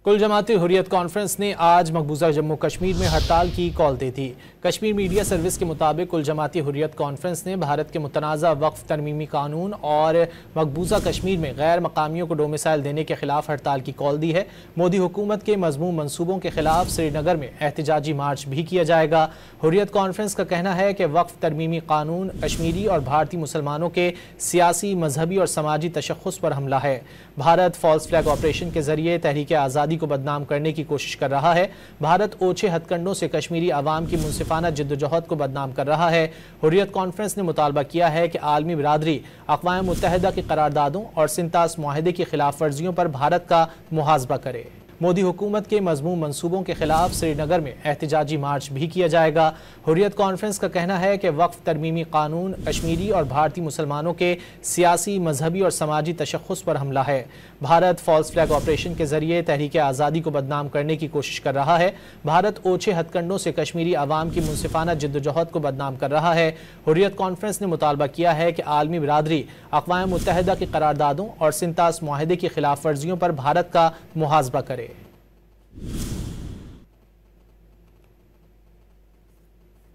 कुल जमाती हुर्रियत कॉन्फ्रेंस ने आज मकबूजा जम्मू कश्मीर में हड़ताल की कॉल दी थी। कश्मीर मीडिया सर्विस के मुताबिक कुल जमाती हुर्रियत कॉन्फ्रेंस ने भारत के मुतनाज़ा वक्फ तरमीमी कानून और मकबूजा कश्मीर में गैर मकामियों को डोमिसाइल देने के खिलाफ हड़ताल की कॉल दी है। मोदी हुकूमत के मजमूम मनसूबों के खिलाफ श्रीनगर में एहतजाजी मार्च भी किया जाएगा। हुर्रियत कॉन्फ्रेंस का कहना है कि वक्फ तरमीमी कानून कश्मीरी और भारतीय मुसलमानों के सियासी, मजहबी और समाजी तशख़्ख़ुस पर हमला है। भारत फॉल्स फ्लैग ऑपरेशन के जरिए तहरीक आज़ादी को बदनाम करने की कोशिश कर रहा है। भारत ओछे हथकंडों से कश्मीरी अवाम की मुनसिफाना जिद्दोजहद को बदनाम कर रहा है। हुर्रियत कॉन्फ्रेंस ने मुतालबा किया है कि आलमी बिरादरी अक़वाम मुत्तहिदा की करारदादों और सिंतास मुआहदे की खिलाफ वर्जियों पर भारत का मुहासबा करे। मोदी हुकूमत के मजमूम मनसूबों के खिलाफ श्रीनगर में एहतजाजी मार्च भी किया जाएगा। हुर्रियत कॉन्फ्रेंस का कहना है कि वक्फ तरमीमी कानून कश्मीरी और भारतीय मुसलमानों के सियासी, मजहबी और समाजी तशख़्ख़ुस पर हमला है। भारत फॉल्स फ्लैग ऑपरेशन के जरिए तहरीक आज़ादी को बदनाम करने की कोशिश कर रहा है। भारत ओछे हथकंडों से कश्मीरी अवाम की मुनसिफाना जिद्दोजहद को बदनाम कर रहा है। हुर्रियत कॉन्फ्रेंस ने मुतालबा किया है कि आलमी बिरादरी अक़वाम मुत्तहिदा की करारदादों और सिंतास मुआहदे की खिलाफ वर्जियों पर भारत का मुहासबा करे।